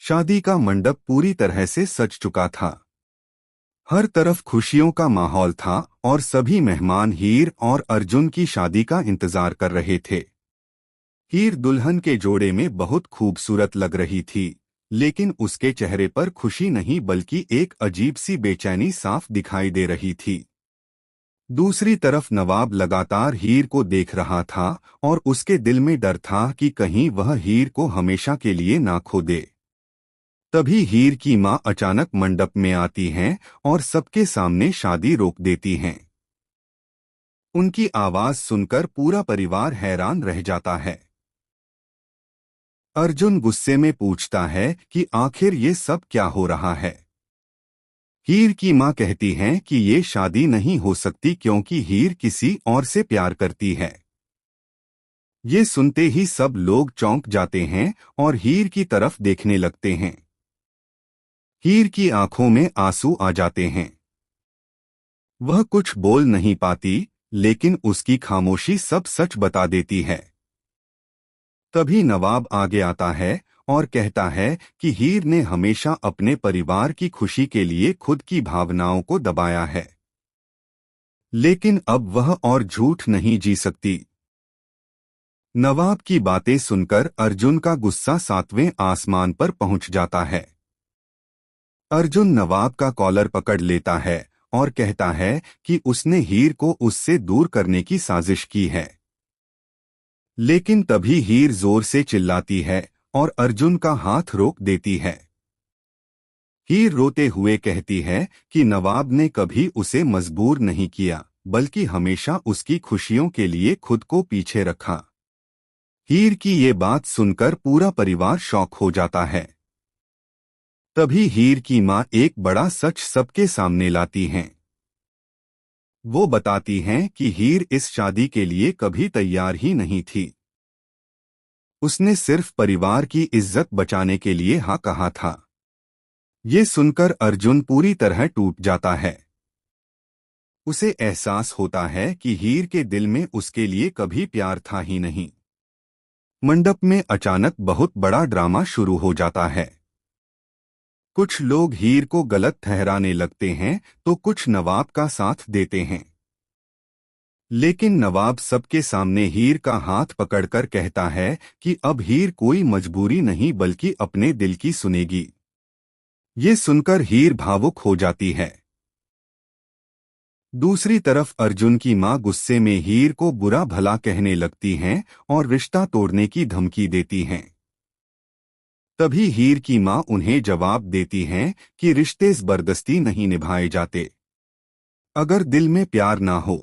शादी का मंडप पूरी तरह से सज चुका था। हर तरफ खुशियों का माहौल था और सभी मेहमान हीर और अर्जुन की शादी का इंतजार कर रहे थे। हीर दुल्हन के जोड़े में बहुत खूबसूरत लग रही थी, लेकिन उसके चेहरे पर खुशी नहीं बल्कि एक अजीब सी बेचैनी साफ दिखाई दे रही थी। दूसरी तरफ नवाब लगातार हीर को देख रहा था और उसके दिल में डर था कि कहीं वह हीर को हमेशा के लिए ना खो दे। तभी हीर की मां अचानक मंडप में आती हैं और सबके सामने शादी रोक देती हैं। उनकी आवाज सुनकर पूरा परिवार हैरान रह जाता है। अर्जुन गुस्से में पूछता है कि आखिर ये सब क्या हो रहा है। हीर की मां कहती हैं कि ये शादी नहीं हो सकती क्योंकि हीर किसी और से प्यार करती है। ये सुनते ही सब लोग चौंक जाते हैं और हीर की तरफ देखने लगते हैं। हीर की आंखों में आंसू आ जाते हैं। वह कुछ बोल नहीं पाती, लेकिन उसकी खामोशी सब सच बता देती है। तभी नवाब आगे आता है और कहता है कि हीर ने हमेशा अपने परिवार की खुशी के लिए खुद की भावनाओं को दबाया है, लेकिन अब वह और झूठ नहीं जी सकती। नवाब की बातें सुनकर अर्जुन का गुस्सा 7वें आसमान पर पहुंच जाता है। अर्जुन नवाब का कॉलर पकड़ लेता है और कहता है कि उसने हीर को उससे दूर करने की साजिश की है। लेकिन तभी हीर जोर से चिल्लाती है और अर्जुन का हाथ रोक देती है। हीर रोते हुए कहती है कि नवाब ने कभी उसे मजबूर नहीं किया, बल्कि हमेशा उसकी खुशियों के लिए खुद को पीछे रखा। हीर की ये बात सुनकर पूरा परिवार शॉक हो जाता है। तभी हीर की मां एक बड़ा सच सबके सामने लाती हैं। वो बताती हैं कि हीर इस शादी के लिए कभी तैयार ही नहीं थी। उसने सिर्फ परिवार की इज्जत बचाने के लिए हाँ कहा था। ये सुनकर अर्जुन पूरी तरह टूट जाता है। उसे एहसास होता है कि हीर के दिल में उसके लिए कभी प्यार था ही नहीं। मंडप में अचानक बहुत बड़ा ड्रामा शुरू हो जाता है। कुछ लोग हीर को गलत ठहराने लगते हैं तो कुछ नवाब का साथ देते हैं। लेकिन नवाब सबके सामने हीर का हाथ पकड़कर कहता है कि अब हीर कोई मजबूरी नहीं बल्कि अपने दिल की सुनेगी। ये सुनकर हीर भावुक हो जाती है। दूसरी तरफ अर्जुन की मां गुस्से में हीर को बुरा भला कहने लगती हैं और रिश्ता तोड़ने की धमकी देती हैं। तभी हीर की मां उन्हें जवाब देती हैं कि रिश्ते जबरदस्ती नहीं निभाए जाते। अगर दिल में प्यार ना हो